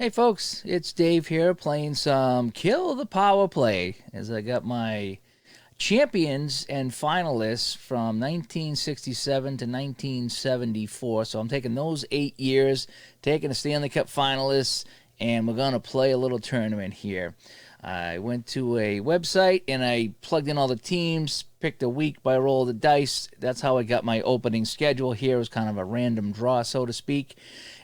Hey folks, it's Dave here playing some Kill the Powerplay as I got my champions and finalists from 1967 to 1974. So I'm taking those 8 years, taking the Stanley Cup finalists, and we're going to play a little tournament here. I went to a website and I plugged in all the teams, picked a week by roll of the dice. That's how I got my opening schedule here. It was kind of a random draw, so to speak.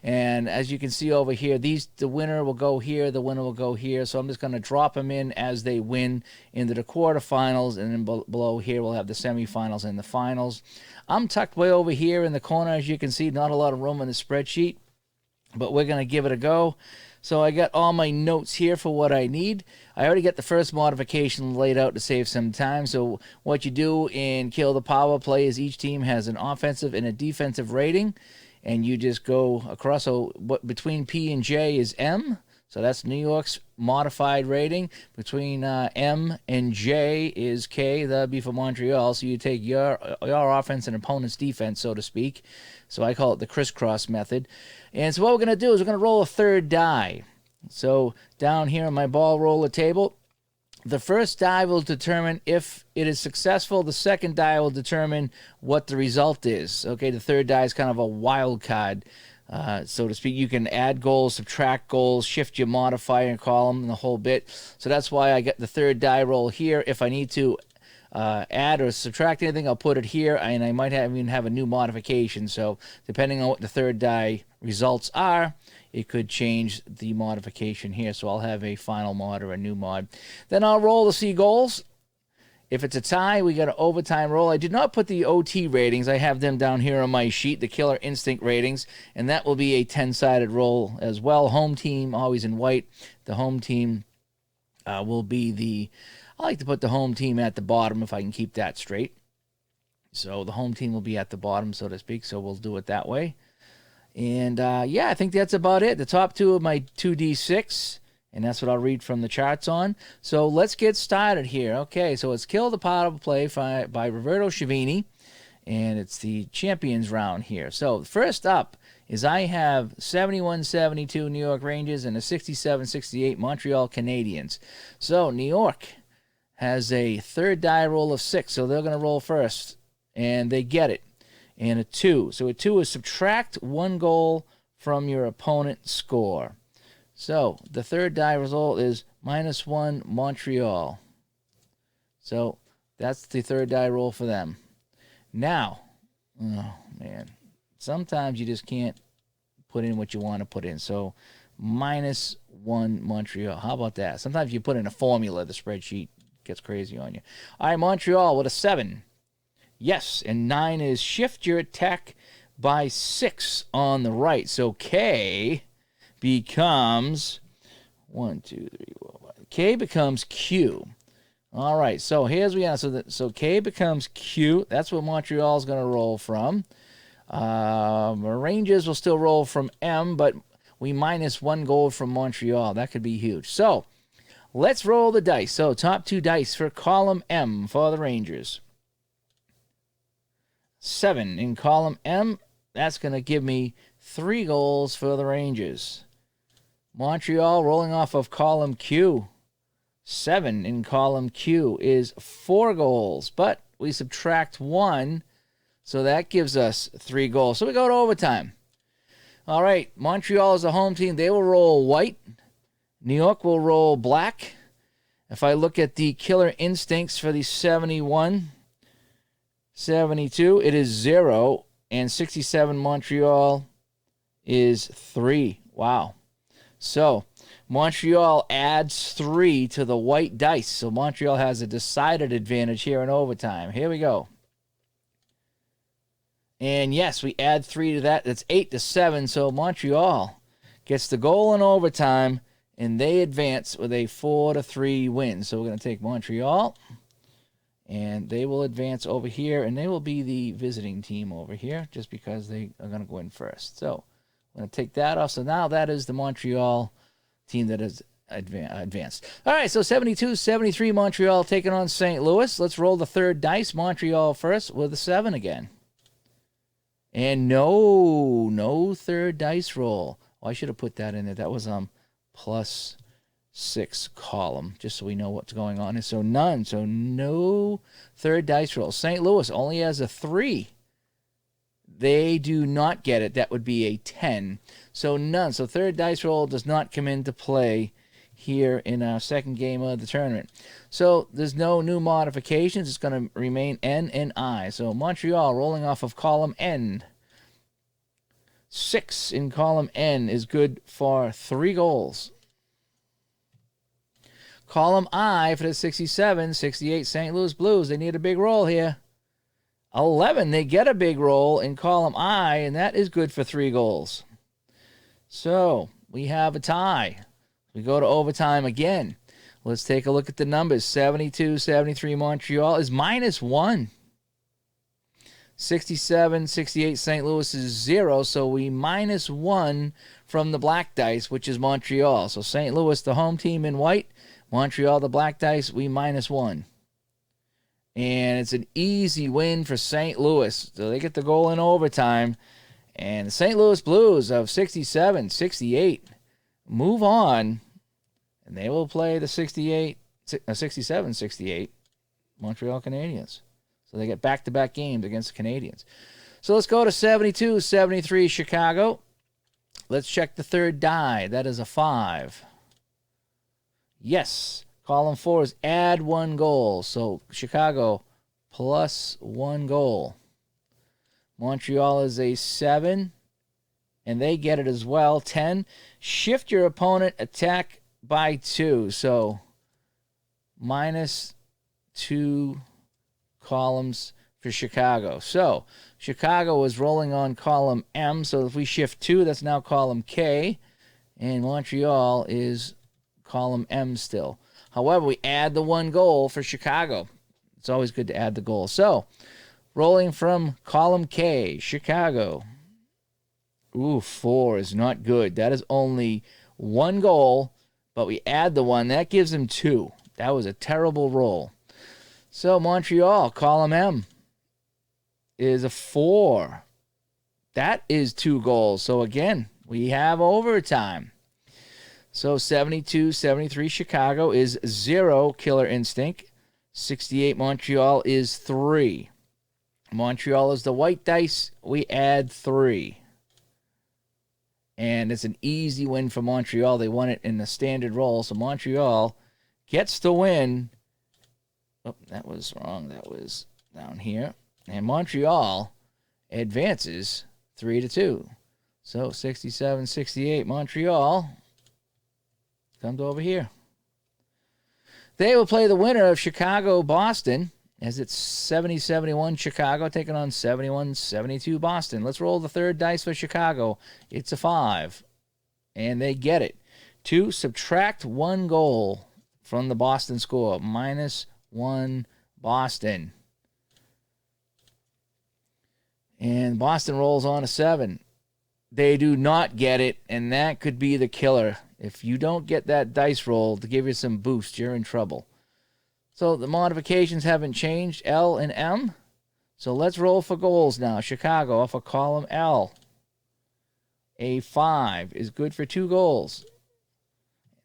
And as you can see over here, the winner will go here, the winner will go here. So I'm just going to drop them in as they win into the quarterfinals, and then below here we'll have the semifinals and the finals. I'm tucked way over here in the corner, as you can see. Not a lot of room in the spreadsheet, but we're going to give it a go. So I got all my notes here for what I need. I already got the first modification laid out to save some time. So what you do in Kill the Power Play is each team has an offensive and a defensive rating, and you just go across. So between P and J is M. So that's New York's modified rating. Between M and J is K. That'd be for Montreal. So you take your offense and opponent's defense, so to speak. So I call it the Crisscross Method. And so what we're going to do is we're going to roll a third die. So down here on my ball roller table, the first die will determine if it is successful. The second die will determine what the result is. Okay, the third die is kind of a wild card, so to speak. You can add goals, subtract goals, shift your modifier column, and the whole bit. So that's why I got the third die roll here. If I need to add or subtract anything, I'll put it here, and I might even have a new modification. So depending on what the third die results are, it could change the modification here. So I'll have a final mod or a new mod. Then I'll roll to see goals. If it's a tie, we got an overtime roll. I did not put the OT ratings. I have them down here on my sheet, the Killer Instinct ratings, and that will be a 10-sided roll as well. Home team, always in white. The home team will be the... I like to put the home team at the bottom if I can keep that straight. So the home team will be at the bottom, so to speak, so we'll do it that way. And, yeah, I think that's about it. The top two of my 2d6, and that's what I'll read from the charts on. So let's get started here. Okay, so it's Kill the Powerplay by Roberto Chiavini, and it's the champions round here. So first up is I have 71-72 New York Rangers and a 67-68 Montreal Canadiens. So New York has a third die roll of 6, so they're going to roll first, and they get it. And a 2. So a 2 is subtract 1 goal from your opponent's score. So the third die result is -1 Montreal. So that's the third die roll for them. Now, oh man, sometimes you just can't put in what you want to put in. So -1 Montreal. How about that? Sometimes you put in a formula, the spreadsheet gets crazy on you. All right, Montreal with a 7. Yes, and 9 is shift your attack by 6 on the right. So K becomes 1, 2, 3, 4, 5. K becomes Q. All right, so here's we are. So K becomes Q. That's what Montreal's going to roll from. Rangers will still roll from M, but we -1 goal from Montreal. That could be huge. So let's roll the dice. So top 2 dice for column M for the Rangers. 7 in column M. That's going to give me 3 goals for the Rangers. Montreal rolling off of column Q. 7 in column Q is 4 goals, but we subtract 1, so that gives us 3 goals. So we go to overtime. All right, Montreal is a home team. They will roll white. New York will roll black. If I look at the Killer Instincts for the 71, 72, it is 0, and 67 Montreal is 3. Wow. So Montreal adds 3 to the white dice. So Montreal has a decided advantage here in overtime. Here we go. And yes, we add 3 to that. That's 8-7. So Montreal gets the goal in overtime, and they advance with a 4-3 win. So we're going to take Montreal, and they will advance over here, and they will be the visiting team over here just because they are going to go in first. So I'm going to take that off. So now that is the Montreal team that is advanced. All right, so 72-73 Montreal taking on St. Louis. Let's roll the third dice. Montreal first with a 7 again. And no third dice roll. Oh, I should have put that in there. That was plus 6 column, just so we know what's going on. So none. So no third dice roll. St. Louis only has a 3. They do not get it. That would be a 10. So none. So third dice roll does not come into play here in our second game of the tournament. So there's no new modifications. It's going to remain N and I. So Montreal rolling off of column N. 6 in column N is good for 3 goals. Column I for the 67, 68 St. Louis Blues. They need a big roll here. 11, they get a big roll in column I, and that is good for 3 goals. So we have a tie. We go to overtime again. Let's take a look at the numbers. 72-73 Montreal is -1. 67-68 St. Louis is 0, so we -1 from the black dice, which is Montreal. So St. Louis, the home team in white. Montreal, the black dice, we -1. And it's an easy win for St. Louis. So they get the goal in overtime. And the St. Louis Blues of 67-68 move on. And they will play the 67-68 Montreal Canadiens. So they get back-to-back games against the Canadiens. So let's go to 72-73 Chicago. Let's check the third die. That is a 5. Yes. Column 4 is add 1 goal. So Chicago plus 1 goal. Montreal is a 7. And they get it as well. 10. Shift your opponent attack by 2. So -2 columns for Chicago. So Chicago is rolling on column M. So if we shift 2, that's now column K. And Montreal is column M still. However, we add the 1 goal for Chicago. It's always good to add the goal. So, rolling from column K, Chicago. 4 is not good. That is only 1 goal, but we add the 1. That gives him 2. That was a terrible roll. So, Montreal, column M, is a 4. That is 2 goals. So, again, we have overtime. So 72-73 Chicago is 0 Killer Instinct. 68 Montreal is 3. Montreal is the white dice. We add 3. And it's an easy win for Montreal. They won it in the standard roll. So Montreal gets the win. Oh, that was wrong. That was down here. And Montreal advances 3-2. So 67-68 Montreal comes over here. They will play the winner of Chicago-Boston, as it's 70-71 Chicago taking on 71-72 Boston. Let's roll the third dice for Chicago. It's a 5, and they get it. To subtract 1 goal from the Boston score, -1 Boston. And Boston rolls on a 7. They do not get it, and that could be the killer. If you don't get that dice roll to give you some boost, you're in trouble. So the modifications haven't changed, L and M. So let's roll for goals now. Chicago off of column L. A 5 is good for 2 goals.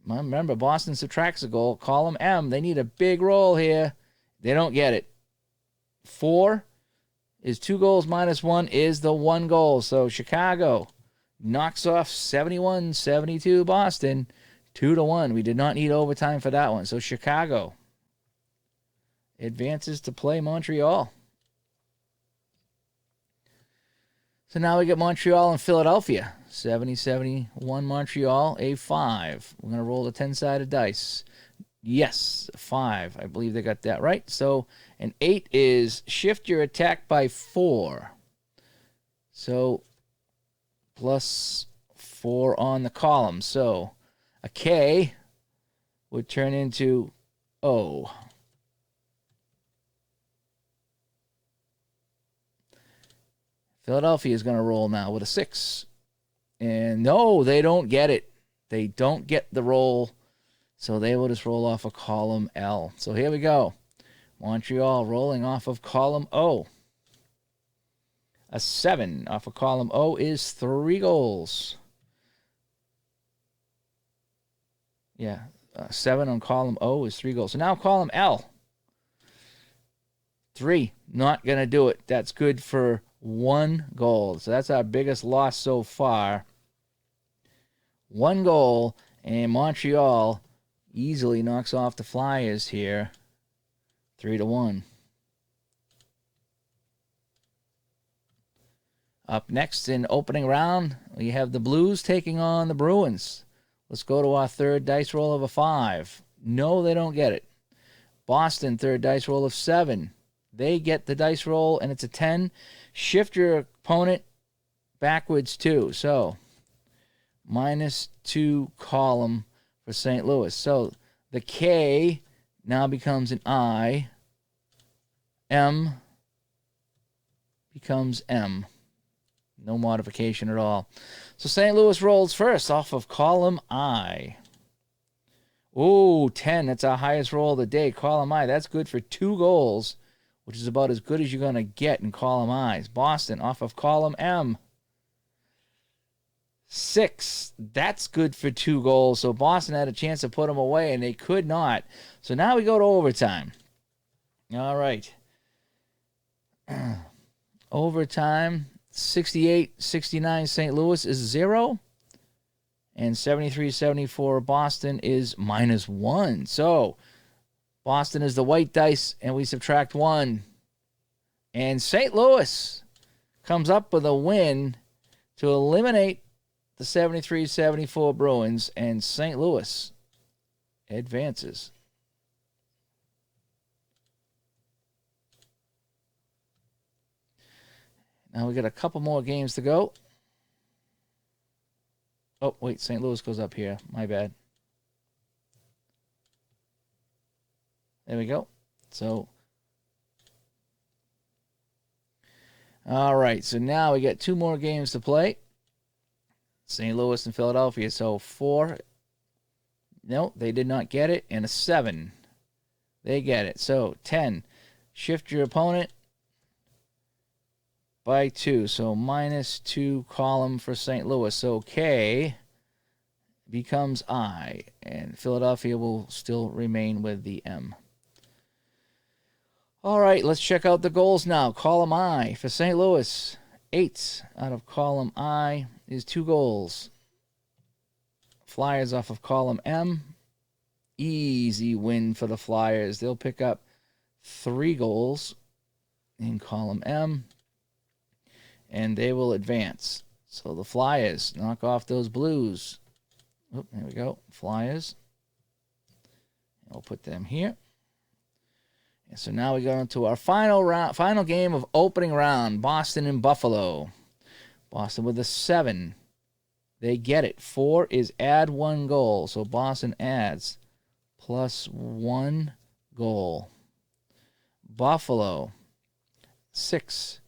Remember, Boston subtracts a goal. Column M, they need a big roll here. They don't get it. 4 is 2 goals -1 is the 1 goal. So Chicago knocks off 71-72 Boston, 2-1. We did not need overtime for that one. So Chicago advances to play Montreal. So now we get Montreal and Philadelphia. 70-71 Montreal, a 5. We're going to roll the 10-sided dice. Yes, 5. I believe they got that right. So an 8 is shift your attack by 4. So plus 4 on the column. So a K would turn into O. Philadelphia is going to roll now with a 6. And no, they don't get it. They don't get the roll. So they will just roll off of column L. So here we go. Montreal rolling off of column O. A 7 off of column O is 3 goals. Yeah, 7 on column O is 3 goals. So now column L. 3, not going to do it. That's good for 1 goal. So that's our biggest loss so far. 1 goal, and Montreal easily knocks off the Flyers here. 3-1. Up next in opening round, we have the Blues taking on the Bruins. Let's go to our third dice roll of a 5. No, they don't get it. Boston, third dice roll of 7. They get the dice roll, and it's a 10. Shift your opponent backwards, too. So, -2 column for St. Louis. So, the K now becomes an I. M becomes M. No modification at all. So, St. Louis rolls first off of column I. Ooh, 10. That's our highest roll of the day. Column I. That's good for 2 goals, which is about as good as you're going to get in column I's. Boston off of column M. 6. That's good for 2 goals. So Boston had a chance to put them away, and they could not. So now we go to overtime. All right. Overtime, 68-69 St. Louis is 0. And 73-74 Boston is -1. So Boston is the white dice, and we subtract 1. And St. Louis comes up with a win to eliminate the 73-74 Bruins, and St. Louis advances. Now we got a couple more games to go. Oh, wait, St. Louis goes up here. My bad. There we go. So, all right. So now we got 2 more games to play. St. Louis and Philadelphia. So 4. No, they did not get it. And a 7. They get it. So 10. Shift your opponent by 2. So -2 column for St. Louis. So K becomes I. And Philadelphia will still remain with the M. All right, let's check out the goals now. Column I for St. Louis. 8 out of column I is 2 goals. Flyers off of column M. Easy win for the Flyers. They'll pick up 3 goals in column M, and they will advance. So the Flyers knock off those Blues. Oh, there we go. Flyers. We'll put them here. And so now we go into our final game of opening round. Boston and Buffalo. Boston with a 7. They get it. 4 is add 1 goal. So Boston adds +1 goal. Buffalo, 6.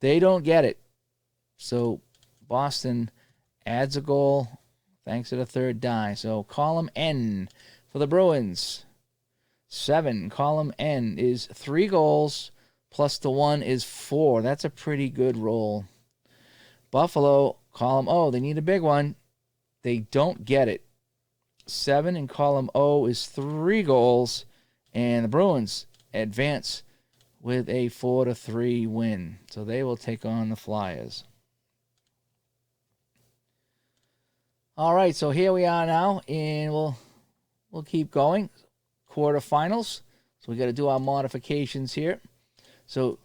They don't get it. So Boston adds a goal thanks to the third die. So column N for the Bruins. 7. Column N is 3 goals plus the 1 is 4. That's a pretty good roll. Buffalo, column O, they need a big one. They don't get it. 7 in column O is 3 goals, and the Bruins advance with a 4-3 win. So they will take on the Flyers. All right, so here we are now, and we'll keep going. Quarterfinals. So we got to do our modifications here. So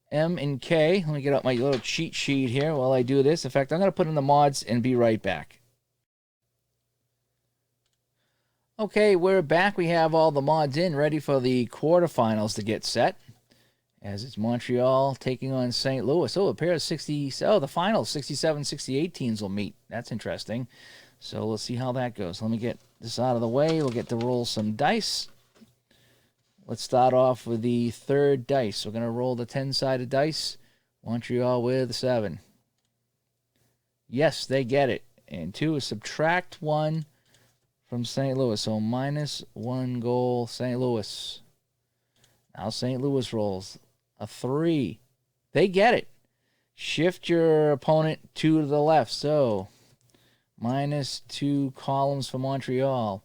M and K. Let me get out my little cheat sheet here while I do this. In fact, I'm going to put in the mods and be right back. Okay, we're back. We have all the mods in, ready for the quarterfinals to get set. As it's Montreal taking on St. Louis. Oh, a pair of the finals, 67-68 teams will meet. That's interesting. So let's see how that goes. Let me get this out of the way. We'll get to roll some dice. Let's start off with the third dice. We're going to roll the 10-sided dice. Montreal with 7. Yes, they get it. And 2 is subtract 1 from St. Louis. So -1 goal, St. Louis. Now St. Louis rolls a 3. They get it. Shift your opponent 2 to the left. So minus 2 columns for Montreal.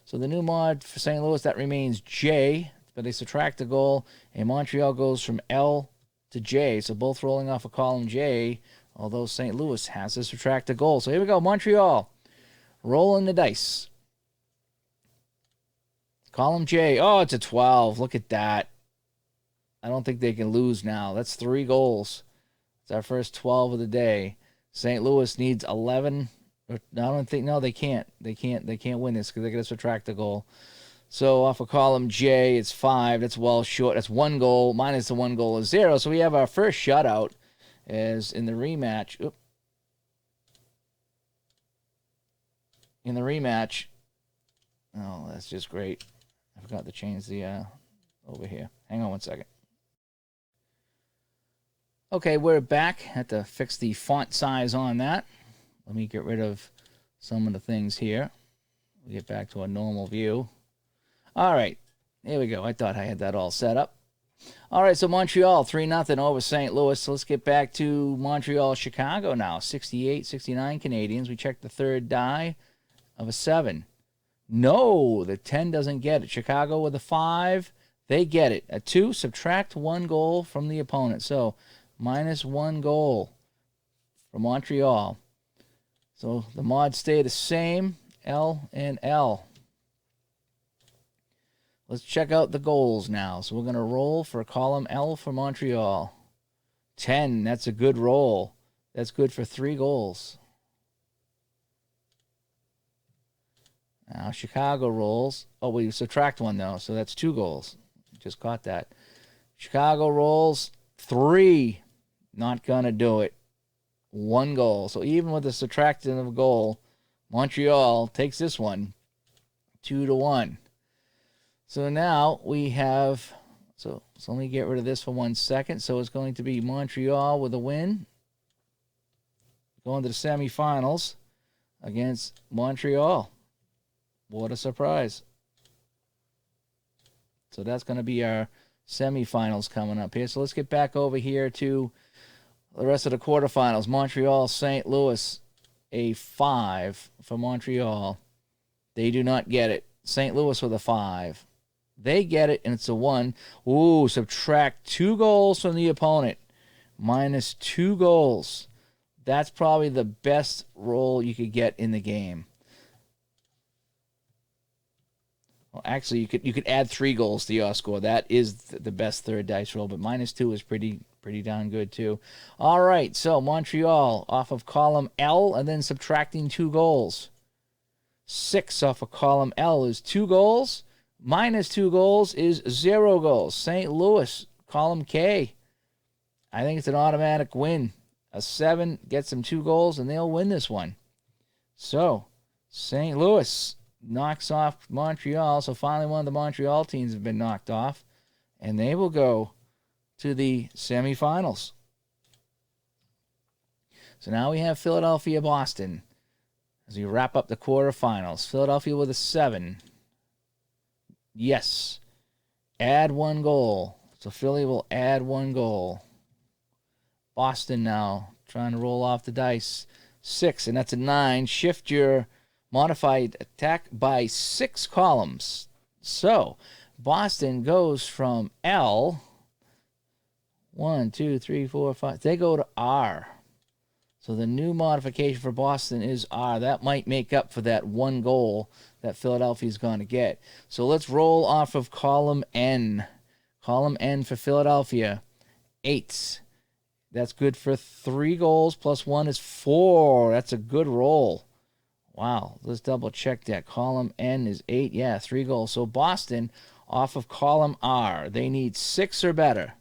So the new mod for St. Louis, that remains J, but they subtract a goal, and Montreal goes from L to J. So both rolling off of column J, although St. Louis has to subtract a goal. So here we go, Montreal, rolling the dice. Column J, oh, it's a 12. Look at that. I don't think they can lose now. That's 3 goals. It's our first 12 of the day. St. Louis needs 11. I don't think, no, they can't. They can't win this because they're going to subtract the goal. So off of column J, it's 5. That's well short. That's 1 goal. Minus the 1 goal is 0. So we have our first shutout as in the rematch. Oop. In the rematch. Oh, that's just great. I forgot to change the over here. Hang on one second. Okay, we're back. Had to fix the font size on that. Let me get rid of some of the things here. We'll get back to a normal view. All right, here we go. I thought I had that all set up. All right, so Montreal, 3-0 over St. Louis. So let's get back to Montreal, Chicago now. 68-69 Canadians. We checked the third die of a 7. No, the 10 doesn't get it. Chicago with a 5. They get it. A 2, subtract 1 goal from the opponent. So minus 1 goal for Montreal. So the mods stay the same, L and L. Let's check out the goals now. So we're going to roll for column L for Montreal. 10, that's a good roll. That's good for 3 goals. Now Chicago rolls. Oh, we subtract 1 though, so that's 2 goals. Just caught that. Chicago rolls 3. Not going to do it. 1 goal. So even with the subtraction of a goal, Montreal takes this one 2-1. So now we have, so let me get rid of this for 1 second. So it's going to be Montreal with a win, going to the semifinals against Montreal. What a surprise. So that's going to be our semifinals coming up here. So let's get back over here to the rest of the quarterfinals. Montreal, St. Louis, a 5 for Montreal. They do not get it. St. Louis with a 5. They get it, and it's a 1. Ooh, subtract 2 goals from the opponent. Minus 2 goals. That's probably the best roll you could get in the game. Well, actually, you could add 3 goals to your score. That is the best third dice roll, but minus 2 is pretty darn good too. All right, so Montreal off of column L and then subtracting 2 goals. 6 off of column L is 2 goals. Minus 2 goals is 0 goals. St. Louis, column K. I think it's an automatic win. A 7 gets them 2 goals, and they'll win this one. So, St. Louis knocks off Montreal. So finally one of the Montreal teams have been knocked off, and they will go to the semifinals. So now we have Philadelphia, Boston as we wrap up the quarterfinals. Philadelphia with a 7. Yes. Add 1 goal. So Philly will add 1 goal. Boston now trying to roll off the dice. 6, and that's a 9. Shift your modified attack by 6 columns. So Boston goes from L. 1, 2, 3, 4, 5. They go to R. So the new modification for Boston is R. That might make up for that 1 goal that Philadelphia's going to get. So let's roll off of column N. Column N for Philadelphia. 8. That's good for 3 goals, plus 1 is 4. That's a good roll. Wow, let's double check that. Column N is 8. Yeah, 3 goals. So Boston off of column R. They need 6 or better.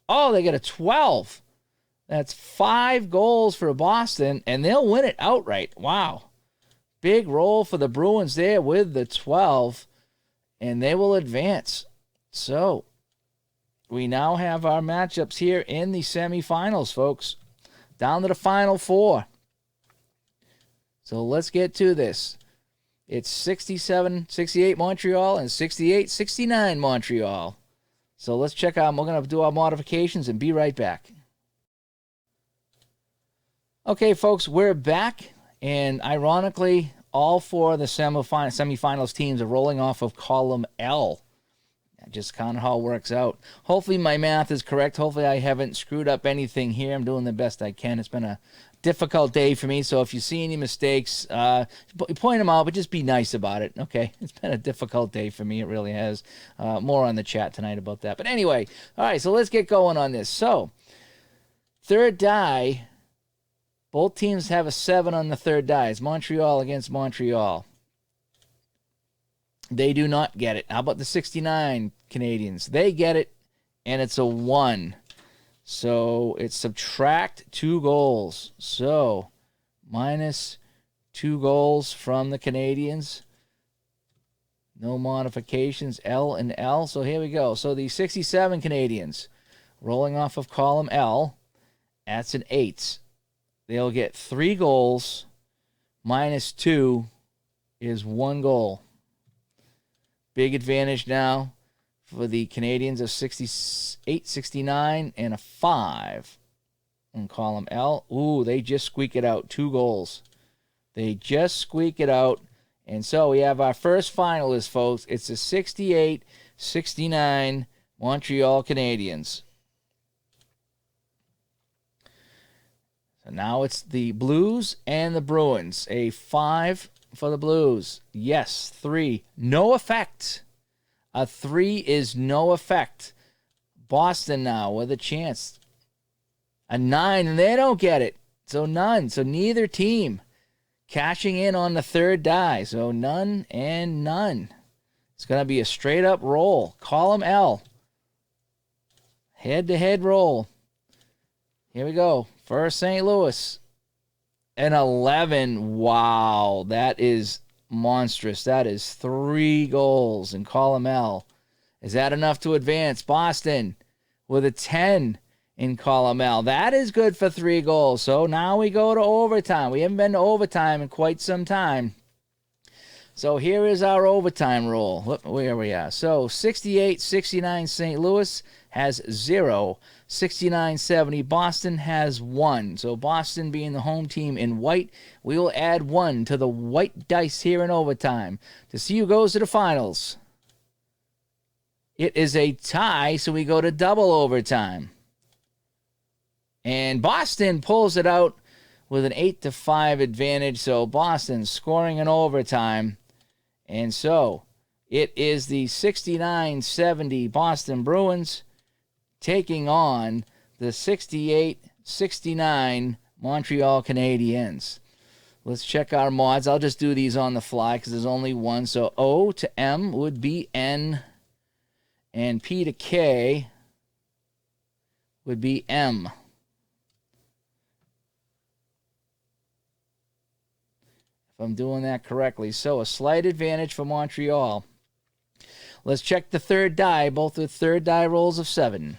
Oh, they get a 12. That's 5 goals for Boston, and they'll win it outright. Wow. Big roll for the Bruins there with the 12, and they will advance. So we now have our matchups here in the semifinals, folks. Down to the final 4. So let's get to this. It's 67-68 Montreal and 68-69 Montreal. So let's check out. We're going to do our modifications and be right back. Okay, folks, we're back. And ironically, all four of the semifinals teams are rolling off of column L. Just kind of how it works out. Hopefully my math is correct. Hopefully I haven't screwed up anything here. I'm doing the best I can. It's been a difficult day for me, so if you see any mistakes, point them out, but just be nice about it, okay? It's been a difficult day for me. It really has. More on the chat tonight about that. But anyway, all right, so let's get going on this. So, third die, both teams have a 7 on the third die. It's Montreal against Montreal. They do not get it. How about the 69 Canadians? They get it, and it's a 1. So it's subtract 2 goals. So minus 2 goals from the Canadians. No modifications, L and L. So here we go. So the 67 Canadians rolling off of column L. That's an 8. They'll get 3 goals. Minus 2 is 1 goal. Big advantage now for the Canadians of 68, 69, and a 5 in column L. Ooh, they just squeak it out. 2 goals. They just squeak it out. And so we have our first finalist, folks. It's the 68, 69 Montreal Canadiens. So now it's the Blues and the Bruins. A 5 for the Blues. Yes, 3. No effect. A 3 is no effect. Boston now with a chance. A 9, and they don't get it. So none. So neither team cashing in on the third die. So none and none. It's going to be a straight up roll. Column L. Head-to-head roll. Here we go. First St. Louis. An 11. Wow, that is monstrous. That is 3 goals in column L. Is that enough to advance? Boston with a 10 in column L. That is good for 3 goals. So now we go to overtime. We haven't been to overtime in quite some time. So here is our overtime roll. Where we are. So 68-69 St. Louis has 0. 69-70 Boston has 1. So Boston being the home team in white, we will add 1 to the white dice here in overtime to see who goes to the finals. It is a tie, so we go to double overtime. And Boston pulls it out with an 8-5 advantage. So Boston scoring in overtime. And so it is the 69-70 Boston Bruins taking on the 68-69 Montreal Canadiens. Let's check our mods. I'll just do these on the fly because there's only one. So O to M would be N, and P to K would be M. If I'm doing that correctly. So a slight advantage for Montreal. Let's check the third die, both with third die rolls of 7.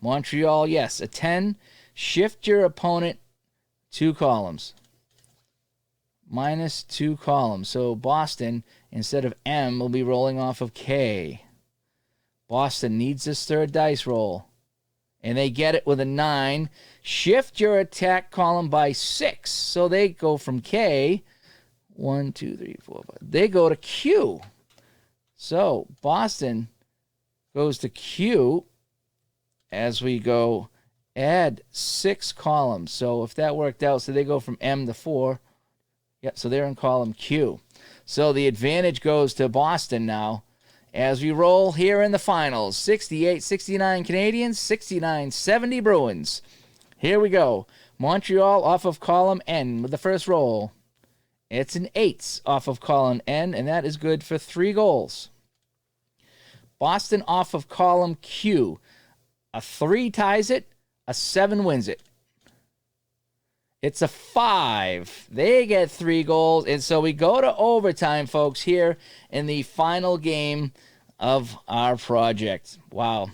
Montreal, yes, a 10. Shift your opponent 2 columns. Minus 2 columns. So Boston, instead of M, will be rolling off of K. Boston needs this third dice roll. And they get it with a 9. Shift your attack column by 6. So they go from K. 1, 2, 3, 4, 5. They go to Q. So Boston goes to Q. As we go, add 6 columns. So if that worked out, so they go from M to 4. Yep, so they're in column Q. So the advantage goes to Boston now as we roll here in the finals. 68-69 Canadiens, 69-70 Bruins. Here we go. Montreal off of column N with the first roll. It's an 8 off of column N, and that is good for 3 goals. Boston off of column Q. A 3 ties it, a 7 wins it. It's a 5. They get 3 goals, and so we go to overtime, folks, here in the final game of our project. Wow.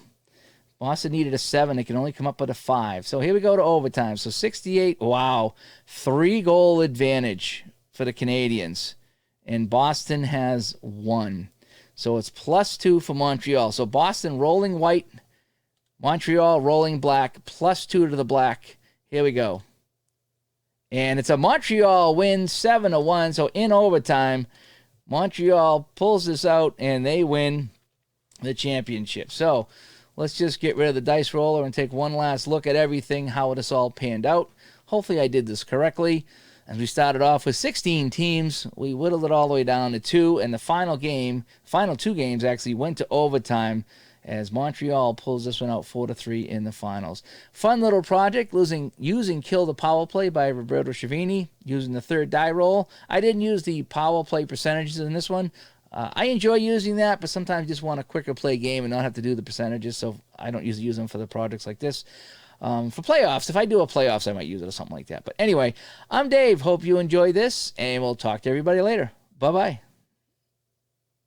Boston needed a 7. It can only come up with a 5. So here we go to overtime. So 68, wow, 3-goal advantage for the Canadiens, and Boston has 1. So it's +2 for Montreal. So Boston rolling white, Montreal rolling black, +2 to the black. Here we go. And it's a Montreal win, 7-1. So in overtime, Montreal pulls this out, and they win the championship. So let's just get rid of the dice roller and take one last look at everything, how this all panned out. Hopefully I did this correctly. As we started off with 16 teams, we whittled it all the way down to 2, and the final 2 games actually went to overtime as Montreal pulls this one out 4-3 in the finals. Fun little project using Kill the Powerplay by Roberto Chiavini, using the third die roll. I didn't use the power play percentages in this one. I enjoy using that, but sometimes just want a quicker play game and not have to do the percentages, so I don't usually use them for the projects like this. For playoffs, if I do a playoffs, I might use it or something like that. But anyway, I'm Dave. Hope you enjoy this, and we'll talk to everybody later. Bye-bye.